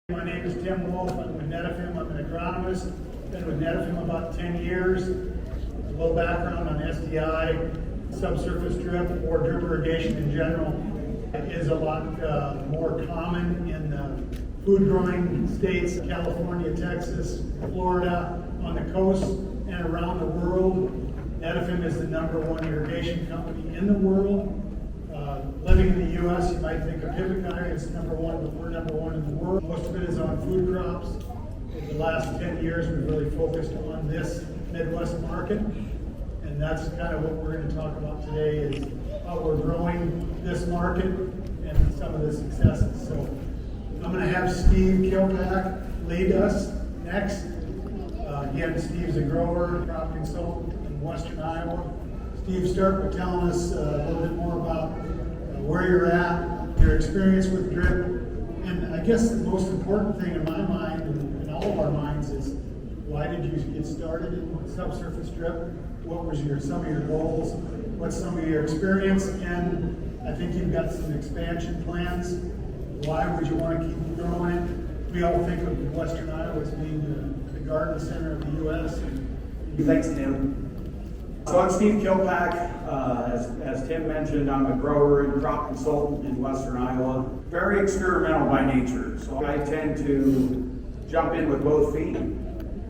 My name is Tim Wolf. I'm with Netafim. I'm an agronomist. Been with Netafim about 10 years. A little background on SDI, subsurface drip or drip irrigation in general. It is a lot more common in the food growing states, California, Texas, Florida, on the coast and around the world. Netafim is the #1 irrigation company in the world. Living in the U.S., you might think of Kilpack is #1, but we're #1 in the world. Most of it is on food crops. In the last 10 years, we've really focused on this Midwest market, and that's kind of what we're going to talk about today is how we're growing this market and some of the successes. So I'm going to have Steve Kilpack lead us next. Again, Steve's a grower, crop consultant in Western Iowa. Steve, start by telling us a little bit more about where you're at, your experience with drip, and I guess the most important thing in my mind and in all of our minds is why did you get started in subsurface drip? What was some of your goals? What's some of your experience? And I think you've got some expansion plans. Why would you want to keep growing it? We all think of Western Iowa as being the garden center of the U.S. Thanks, Tim. So I'm Steve Kilpack. As Tim mentioned, I'm a grower and crop consultant in Western Iowa. Very experimental by nature, so I tend to jump in with both feet.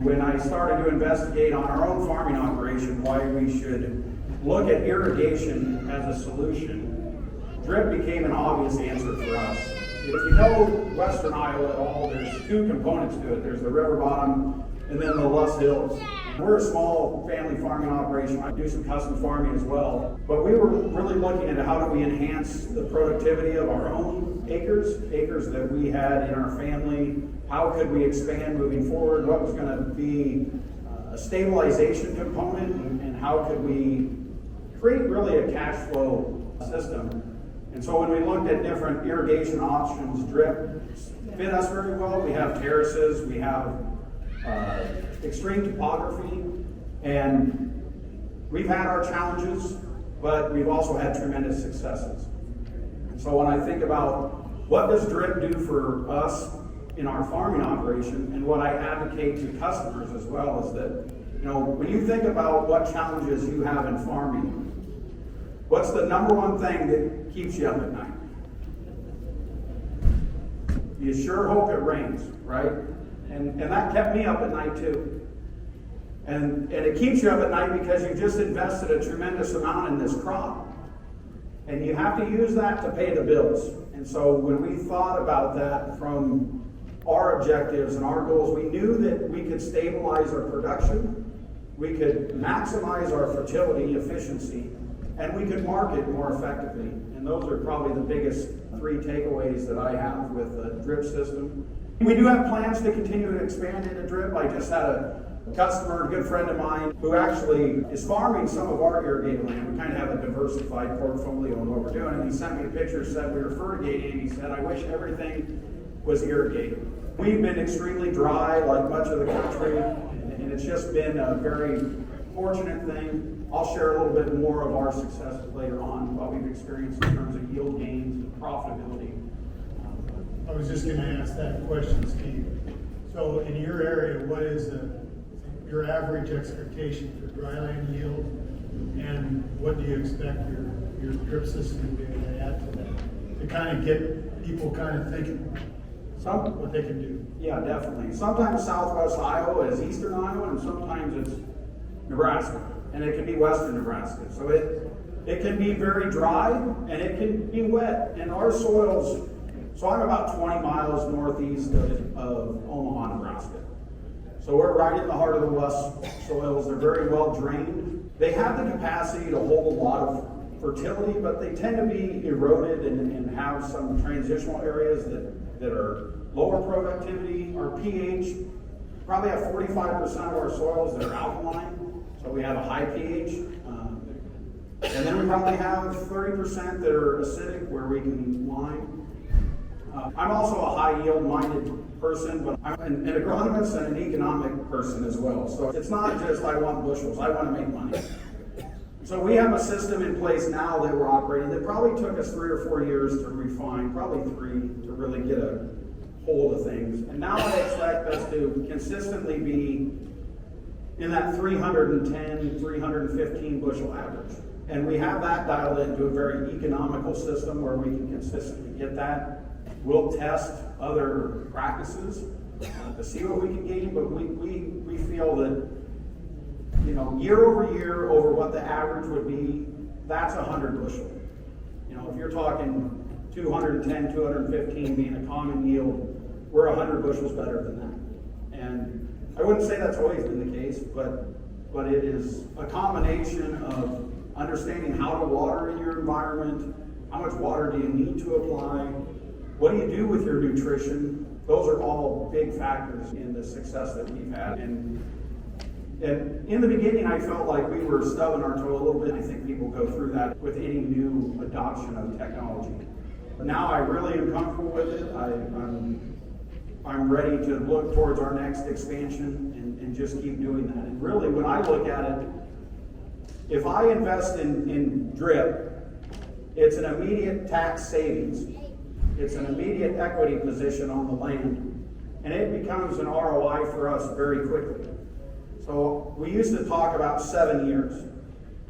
When I started to investigate on our own farming operation why we should look at irrigation as a solution, drip became an obvious answer for us. If you know Western Iowa at all, there's two components to it. There's the river bottom and then the Luss Hills. We're a small family farming operation. I do some custom farming as well. But we were really looking at how do we enhance the productivity of our own acres that we had in our family. How could we expand moving forward? What was going to be a stabilization component? And how could we create really a cash flow system? And so when we looked at different irrigation options, drip fit us very well. We have terraces, we have extreme topography, and we've had our challenges, but we've also had tremendous successes. And so when I think about what does drip do for us in our farming operation, and what I advocate to customers as well, is that, when you think about what challenges you have in farming, what's the #1 thing that keeps you up at night? You sure hope it rains, right? And that kept me up at night too. And it keeps you up at night because you just invested a tremendous amount in this crop. And you have to use that to pay the bills. And so when we thought about that from our objectives and our goals, we knew that we could stabilize our production, we could maximize our fertility efficiency, and we could market more effectively. And those are probably the biggest 3 takeaways that I have with the drip system. We do have plans to continue to expand into drip. I just had a customer, a good friend of mine, who actually is farming some of our irrigated land. We kind of have a diversified portfolio in what we're doing. And he sent me a picture, said we were fertigating, and he said, I wish everything was irrigated. We've been extremely dry, like much of the country, and it's just been a very fortunate thing. I'll share a little bit more of our successes later on, what we've experienced in terms of yield gains and profitability. I was just going to ask that question, Steve. So in your area, what is your average expectation for dryland yield, and what do you expect your drip system to be able to add to that, to kind of get people kind of thinking what they can do? Yeah, definitely. Sometimes Southwest Iowa is Eastern Iowa, and sometimes it's Nebraska, and it can be Western Nebraska. So it can be very dry, and it can be wet, and our soils. So I'm about 20 miles northeast of Omaha, Nebraska. So we're right in the heart of the Luss soils. They're very well drained. They have the capacity to hold a lot of fertility, but they tend to be eroded and have some transitional areas that are lower productivity. Our pH, probably have 45% of our soils that are alkaline, so we have a high pH. And then we probably have 30% that are acidic, where we can lime. I'm also a high yield minded person, but I'm an agronomist and an economic person as well. So it's not just I want bushels, I want to make money. So we have a system in place now that we're operating that probably took us 3 or 4 years to refine, probably 3, to really get a hold of things. And now I expect us to consistently be in that 310, 315 bushel average. And we have that dialed into a very economical system where we can consistently get that. We'll test other practices to see what we can gain, but we feel that, you know, year over year over what the average would be, that's 100 bushel. You know, if you're talking 210, 215 being a common yield, we're 100 bushels better than that. And I wouldn't say that's always been the case, but it is a combination of understanding how to water in your environment, how much water do you need to apply, what do you do with your nutrition. Those are all big factors in the success that we've had. And in the beginning, I felt like we were stubbing our toe a little bit. I think people go through that with any new adoption of technology. But now I really am comfortable with it. I'm ready to look towards our next expansion and just keep doing that. And really, when I look at it, if I invest in drip, it's an immediate tax savings. It's an immediate equity position on the land. And it becomes an ROI for us very quickly. So we used to talk about 7 years.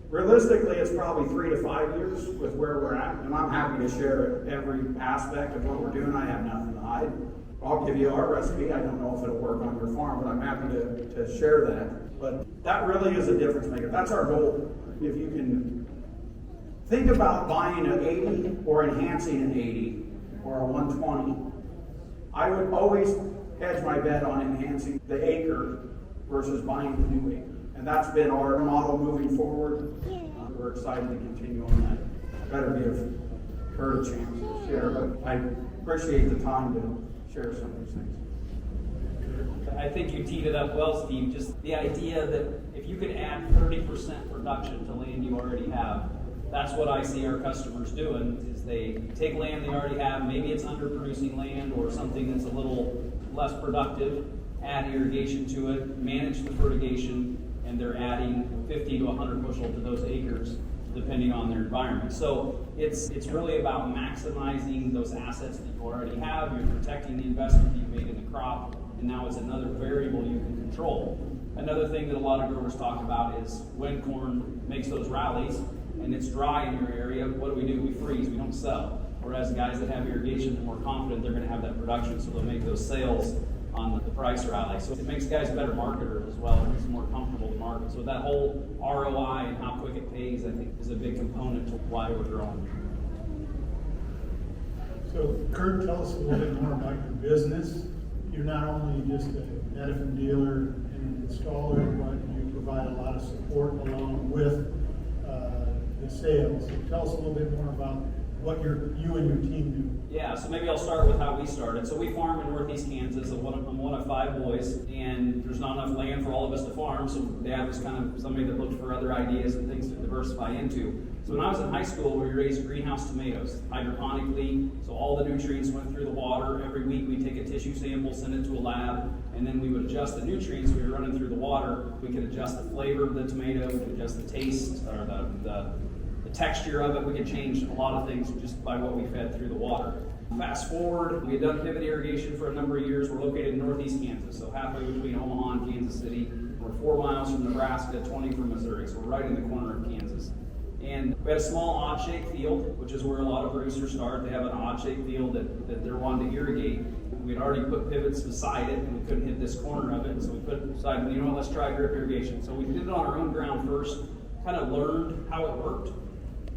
Realistically, it's probably 3 to 5 years with where we're at. And I'm happy to share every aspect of what we're doing. I have nothing to hide. I'll give you our recipe. I don't know if it'll work on your farm, but I'm happy to share that. But that really is a difference maker. That's our goal. If you can think about buying an 80 or enhancing an 80 or a 120, I would always hedge my bet on enhancing the acre versus buying the new acre. And that's been our model moving forward. We're excited to continue on that. I better give her a chance to share, but I appreciate the time to share some of these things. I think you teed it up well, Steve. Just the idea that if you could add 30% production to land you already have, that's what I see our customers doing, is they take land they already have, maybe it's underproducing land or something that's a little less productive, add irrigation to it, manage the fertigation, and they're adding 50 to 100 bushel to those acres, depending on their environment. So it's really about maximizing those assets that you already have. You're protecting the investment that you made in the crop, and now it's another variable you can control. Another thing that a lot of growers talk about is when corn makes those rallies and it's dry in your area, what do? We freeze, we don't sell. Whereas guys that have irrigation are more confident they're going to have that production, so they'll make those sales on the price rally. So it makes guys better marketers as well. It makes them more comfortable to market. So that whole ROI and how quick it pays, I think, is a big component to why we're growing. So Kurt, tell us a little bit more about your business. You're not only just a Netafim dealer and an installer, but you provide a lot of support along with the sales. So tell us a little bit more about what you and your team do. Yeah, so maybe I'll start with how we started. So we farm in northeast Kansas. I'm one of 5 boys, and there's not enough land for all of us to farm, so Dad was kind of somebody that looked for other ideas and things to diversify into. So when I was in high school, we raised greenhouse tomatoes, hydroponically, so all the nutrients went through the water. Every week we'd take a tissue sample, send it to a lab, and then we would adjust the nutrients we were running through the water. We could adjust the flavor of the tomato, we could adjust the taste, or the texture of it. We could change a lot of things just by what we fed through the water. Fast forward, we had done pivot irrigation for a number of years. We're located in northeast Kansas, so halfway between Omaha and Kansas City. We're 4 miles from Nebraska, 20 from Missouri, so we're right in the corner of Kansas. And we had a small odd-shaped field, which is where a lot of producers start. They have an odd-shaped field that they're wanting to irrigate. We had already put pivots beside it, and we couldn't hit this corner of it, so we decided, you know what, let's try drip irrigation. So we did it on our own ground first, kind of learned how it worked.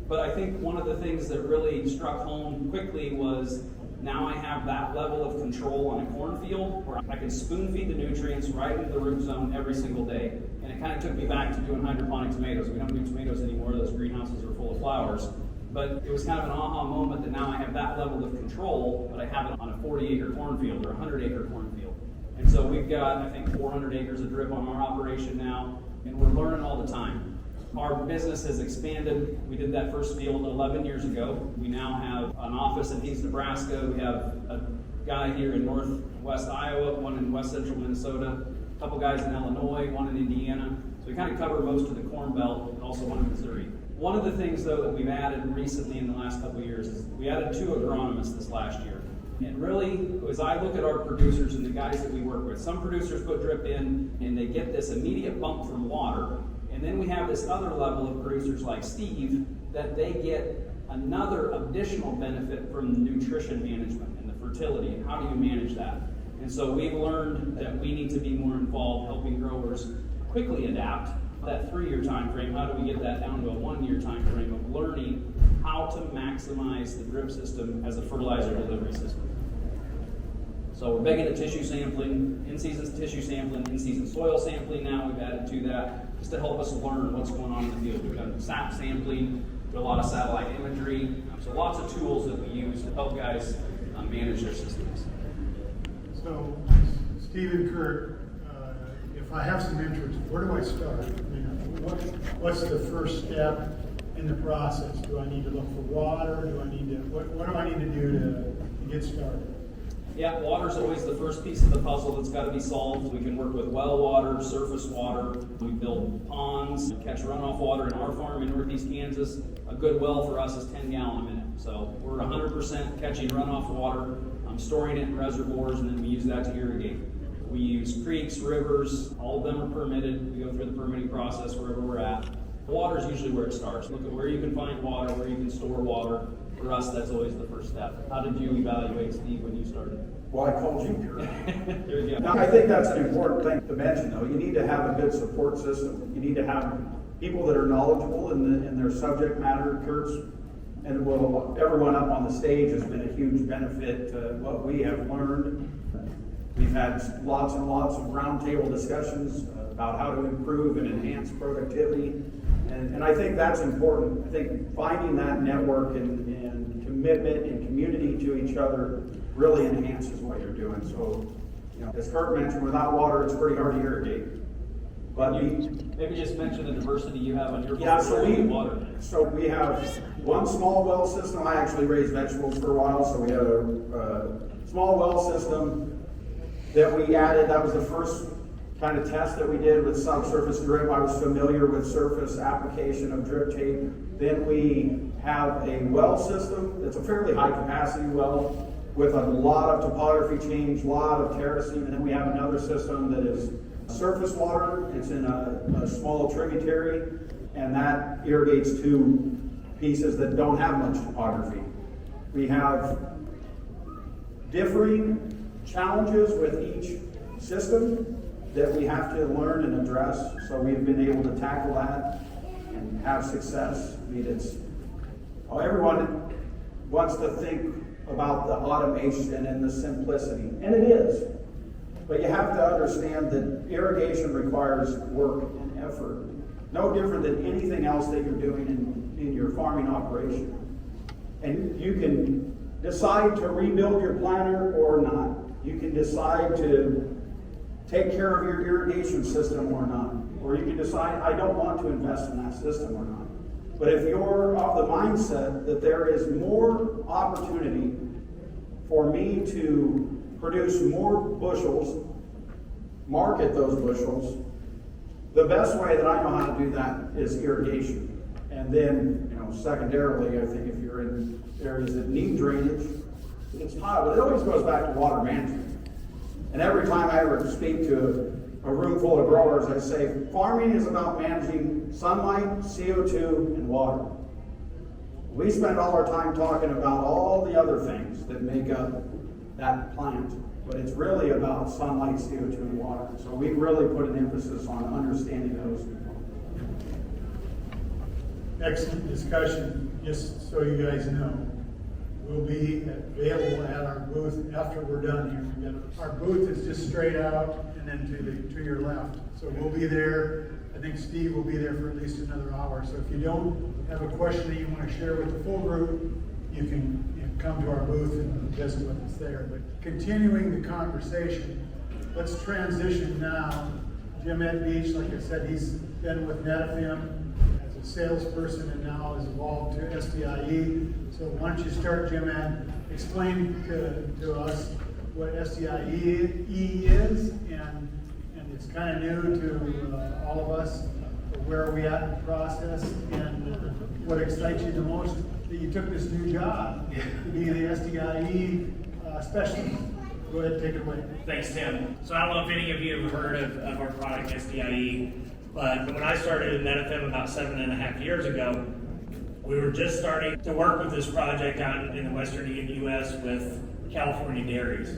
But I think one of the things that really struck home quickly was now I have that level of control on a cornfield where I can spoon feed the nutrients right into the root zone every single day. And it kind of took me back to doing hydroponic tomatoes. We don't do tomatoes anymore. Those greenhouses are full of flowers. But it was kind of an aha moment that now I have that level of control, but I have it on a 40-acre cornfield or a 100-acre cornfield. And so we've got, I think, 400 acres of drip on our operation now, and we're learning all the time. Our business has expanded. We did that first field 11 years ago. We now have an office in East Nebraska. We have a guy here in northwest Iowa, one in west central Minnesota, a couple guys in Illinois, one in Indiana. So we kind of cover most of the Corn Belt, and also one in Missouri. One of the things, though, that we've added recently in the last couple of years is we added 2 agronomists this last year. And really, as I look at our producers and the guys that we work with, some producers put drip in and they get this immediate bump from water. And then we have this other level of producers like Steve that they get another additional benefit from the nutrition management and the fertility and how do you manage that. And so we've learned that we need to be more involved helping growers quickly adapt that 3-year time frame. How do we get that down to a 1-year time frame of learning how to maximize the drip system as a fertilizer delivery system? So we're big into tissue sampling, in-season tissue sampling, in-season soil sampling now. We've added to that just to help us learn what's going on in the field. We've done sap sampling, a lot of satellite imagery. So lots of tools that we use to help guys manage their systems. So, Steve and Kurt, if I have some interest, where do I start? I mean, what's the first step in the process? Do I need to look for water? Do I need to, what do I need to do to get started? Yeah, water's always the first piece of the puzzle that's got to be solved. We can work with well water, surface water. We build ponds, catch runoff water in our farm in northeast Kansas. A good well for us is 10 gallon a minute. So we're 100% catching runoff water, storing it in reservoirs, and then we use that to irrigate. We use creeks, rivers, all of them are permitted. We go through the permitting process wherever we're at. Water is usually where it starts. Look at where you can find water, where you can store water. For us, that's always the first step. How did you evaluate, Steve, when you started? Well, I called you, Kurt. There you go. Now, I think that's an important thing to mention, though. You need to have a good support system. You need to have people that are knowledgeable in their subject matter. Kurt's and everyone up on the stage has been a huge benefit to what we have learned. We've had lots and lots of roundtable discussions about how to improve and enhance productivity. And I think that's important. I think finding that network and commitment and community to each other really enhances what you're doing. So, as Kurt mentioned, without water, it's pretty hard to irrigate. But maybe just mention the diversity you have on your farm. Yeah, so we have one small well system. I actually raised vegetables for a while, so we had a small well system that we added. That was the first kind of test that we did with subsurface drip. I was familiar with surface application of drip tape. Then we have a well system that's a fairly high capacity well with a lot of topography change, a lot of terracing, and then we have another system that is surface water. It's in a small tributary, and that irrigates 2 pieces that don't have much topography. We have differing challenges with each system that we have to learn and address. So we've been able to tackle that and have success. I mean, everyone wants to think about the automation and the simplicity, and it is. But you have to understand that irrigation requires work and effort, no different than anything else that you're doing in your farming operation. And you can decide to rebuild your planter or not. You can decide to take care of your irrigation system or not. Or you can decide, I don't want to invest in that system or not. But if you're of the mindset that there is more opportunity for me to produce more bushels, market those bushels, the best way that I know how to do that is irrigation. And then, secondarily, I think if you're in areas that need drainage, it's hot, but it always goes back to water management. And every time I ever speak to a room full of growers, I say, farming is about managing sunlight, CO2, and water. We spend all our time talking about all the other things that make up that plant, but it's really about sunlight, CO2, and water. So we really put an emphasis on understanding those. Excellent discussion. Just so you guys know, we'll be available at our booth after we're done here. Our booth is just straight out and then to your left. So we'll be there. I think Steve will be there for at least another hour. So if you don't have a question that you want to share with the full group, you can come to our booth and visit with us there. But continuing the conversation, let's transition now. Jim Ed Beach, like I said, he's been with Netafim as a salesperson and now has evolved to SDIE. So why don't you start, Jim Ed, explain to us what SDIE is, and it's kind of new to all of us. Where are we at in the process, and what excites you the most that you took this new job to be the SDIE specialist. Go ahead, take it away. Thanks, Tim. So I don't know if any of you have heard of our product, SDIE, but when I started in Netafim about 7.5 years ago, we were just starting to work with this project out in the western U.S. with California dairies.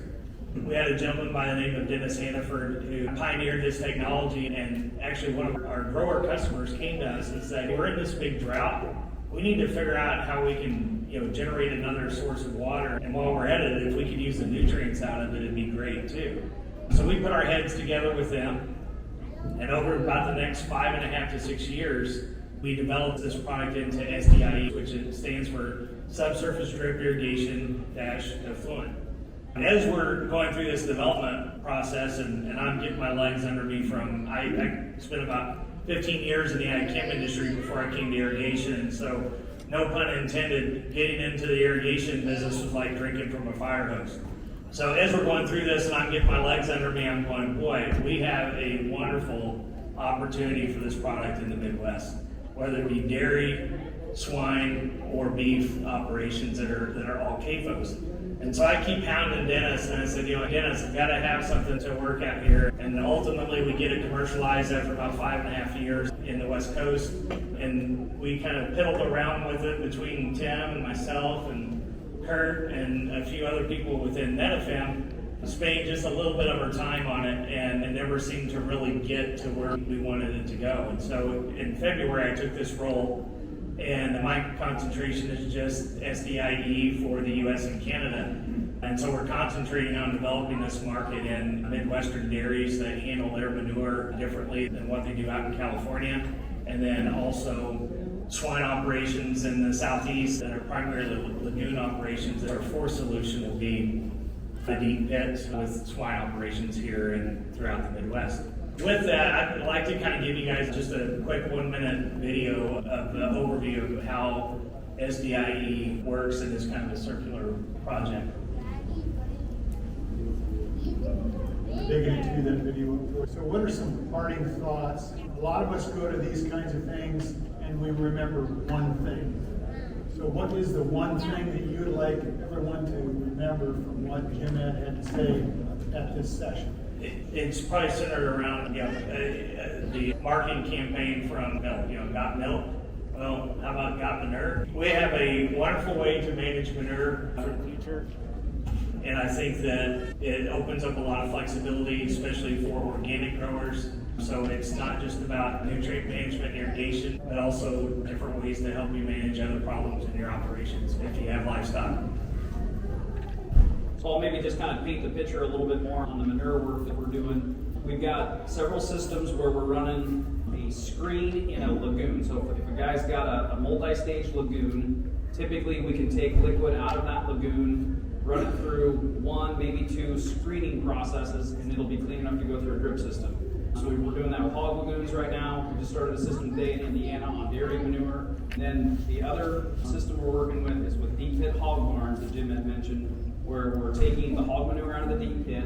We had a gentleman by the name of Dennis Hannaford who pioneered this technology, and actually one of our grower customers came to us and said, we're in this big drought. We need to figure out how we can generate another source of water, and while we're at it, if we could use the nutrients out of it, it'd be great too. So we put our heads together with them, and over about the next 5.5 to 6 years, we developed this product into SDIE, which stands for Subsurface Drip Irrigation Effluent. As we're going through this development process, and I'm getting my legs under me from, I spent about 15 years in the ag chem industry before I came to irrigation, so no pun intended, getting into the irrigation business was like drinking from a fire hose. So as we're going through this and I'm getting my legs under me, I'm going, boy, we have a wonderful opportunity for this product in the Midwest, whether it be dairy, swine, or beef operations that are all CAFOs. And so I keep hounding Dennis, and I said, Dennis, I've got to have something to work out here. And ultimately, we get it commercialized after about 5.5 years in the West Coast. And we kind of piddled around with it between Tim and myself and Kurt and a few other people within Netafim, spending just a little bit of our time on it, and it never seemed to really get to where we wanted it to go. And so in February, I took this role. And my concentration is just SDIE for the US and Canada. And so we're concentrating on developing this market in Midwestern dairies that handle their manure differently than what they do out in California. And then also swine operations in the Southeast that are primarily lagoon operations. Our fourth solution will be the deep pits with swine operations here and throughout the Midwest. With that, I'd like to kind of give you guys just a quick 1-minute video of the overview of how SDIE works in this kind of a circular project. Dig into that video. So what are some parting thoughts? A lot of us go to these kinds of things and we remember one thing. So what is the one thing that you'd like everyone to remember from what Jim Ed had to say at this session? It's probably centered around the marketing campaign from milk. Got milk? Well, how about got manure? We have a wonderful way to manage manure for the future, and I think that it opens up a lot of flexibility, especially for organic growers. So it's not just about nutrient management and irrigation, but also different ways to help you manage other problems in your operations if you have livestock. So I'll maybe just kind of paint the picture a little bit more on the manure work that we're doing. We've got several systems where we're running a screen in a lagoon. So if a guy's got a multi-stage lagoon, typically we can take liquid out of that lagoon, run it through 1, maybe 2 screening processes, and it'll be clean enough to go through a drip system. So we're doing that with hog lagoons right now. We just started a system today in Indiana on dairy manure. And then the other system we're working with is with deep pit hog barns that Jim had mentioned, where we're taking the hog manure out of the deep pit,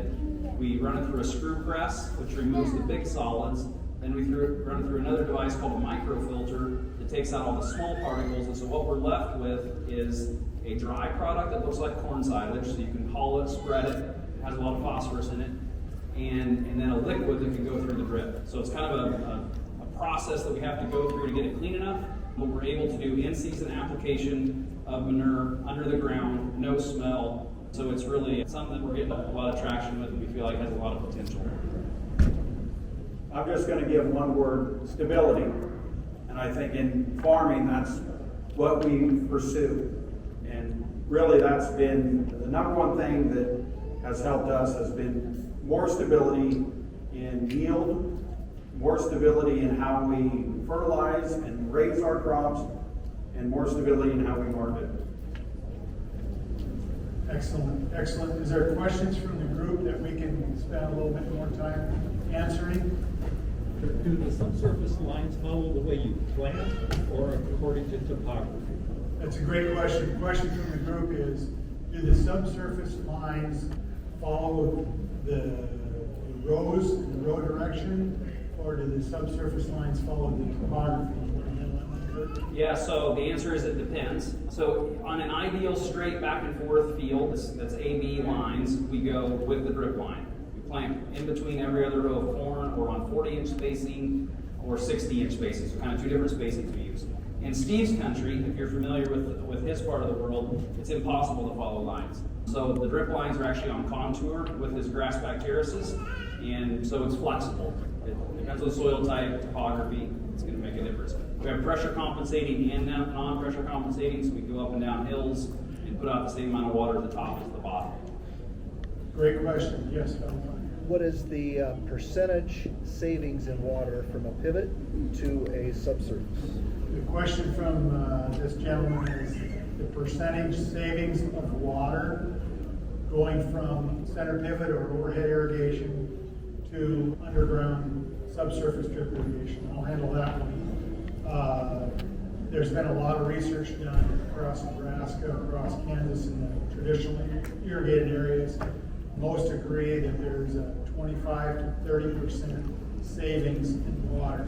we run it through a screw press, which removes the big solids, then we run it through another device called a microfilter that takes out all the small particles, and so what we're left with is a dry product that looks like corn silage, so you can hull it, spread it, has a lot of phosphorus in it, and then a liquid that can go through the drip. So it's kind of a process that we have to go through to get it clean enough, but we're able to do in-season application of manure under the ground, no smell. So it's really something that we're getting a lot of traction with and we feel like has a lot of potential. I'm just going to give one word, stability. And I think in farming, that's what we pursue. And really that's been the number one thing that has helped us has been more stability in yield, more stability in how we fertilize and raise our crops, and more stability in how we market. Excellent, excellent. Is there questions from the group that we can spend a little bit more time answering? Do the subsurface lines follow the way you plant or according to topography? That's a great question. The question from the group is, do the subsurface lines follow the rows in the row direction, or do the subsurface lines follow the topography? expert. Yeah, so the answer is it depends. So on an ideal straight back and forth field, that's A-B lines, we go with the drip line. We plant in between every other row of corn, or on 40-inch spacing or 60-inch spacing, so kind of two different spacings we use. In Steve's country, if you're familiar with his part of the world, it's impossible to follow lines. So the drip lines are actually on contour with his grass back terraces, and so it's flexible. It depends on soil type, topography, it's going to make a difference. We have pressure compensating and non-pressure compensating, so we go up and down hills and put out the same amount of water at the top as the bottom. Great question. Yes, Phil. What is the percentage savings in water from a pivot to a subsurface? The question from this gentleman is the percentage savings of water going from center pivot or overhead irrigation to underground subsurface drip irrigation. I'll handle that one. There's been a lot of research done across Nebraska, across Kansas, in the traditionally irrigated areas. Most agree that there's a 25 to 30% savings in water.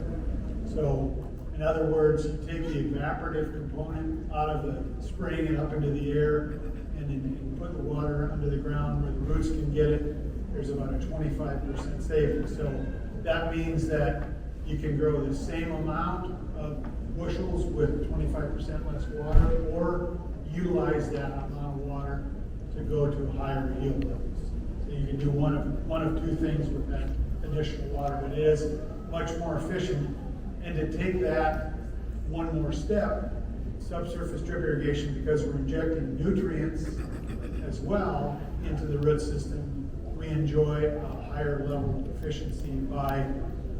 So, in other words, you take the evaporative component out of the spraying it up into the air, and then put the water under the ground where the roots can get it. There's about a 25% savings. So that means that you can grow the same amount of bushels with 25% less water, or utilize that amount of water to go to higher yield levels. So you can do one of two things with that additional water, but it is much more efficient. And to take that one more step, subsurface drip irrigation, because we're injecting nutrients as well into the root system, we enjoy a higher level of efficiency by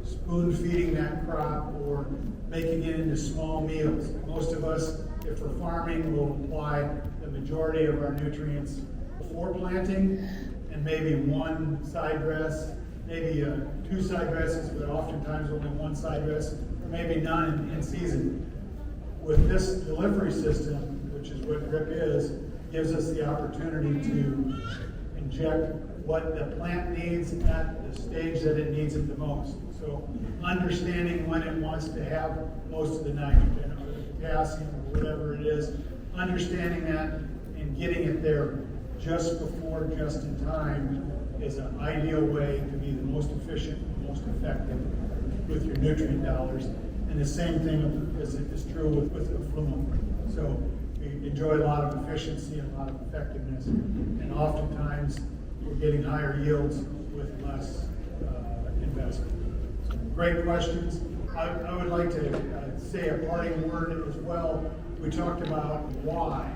spoon feeding that crop or making it into small meals. Most of us, if we're farming, will apply the majority of our nutrients before planting, and maybe one side dress, maybe two side dresses, but oftentimes only one side dress, or maybe none in season. With this delivery system, which is what drip is, gives us the opportunity to inject what the plant needs at the stage that it needs it the most. So understanding when it wants to have most of the nitrogen or the potassium or whatever it is, understanding that and getting it there just before, just in time, is an ideal way to be the most efficient, most effective with your nutrient dollars. And the same thing is true with effluent. So we enjoy a lot of efficiency and a lot of effectiveness, and oftentimes we're getting higher yields with less investment. So great questions. I would like to say a parting word as well. We talked about why.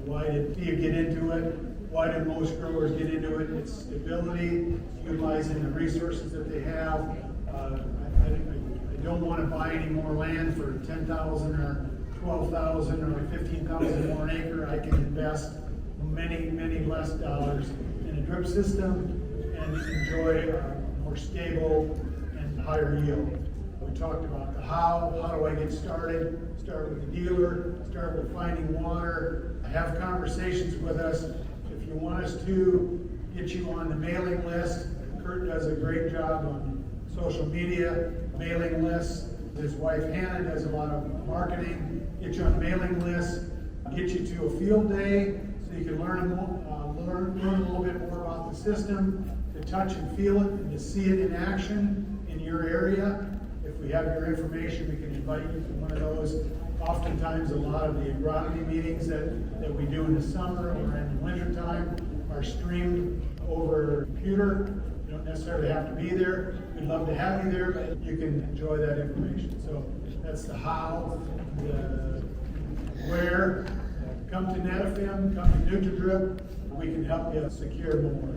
Why did Steve get into it? Why do most growers get into it? It's stability, utilizing the resources that they have. I don't want to buy any more land for $10,000 or $12,000 or $15,000 more an acre. I can invest many, many less dollars in a drip system and enjoy a more stable and higher yield. We talked about the how do I get started? Start with the dealer, start with finding water, have conversations with us. If you want us to get you on the mailing list, Kurt does a great job on social media, mailing lists. His wife Hannah does a lot of marketing, get you on mailing lists, get you to a field day so you can learn a little bit more about the system, to touch and feel it, and to see it in action in your area. If we have your information, we can invite you to one of those. Oftentimes, a lot of the agronomy meetings that we do in the summer or in the winter time are streamed over computer. You don't necessarily have to be there. We'd love to have you there, but you can enjoy that information. So that's the how, the where. Come to NetFM, come to NutriDrip. We can help you secure more.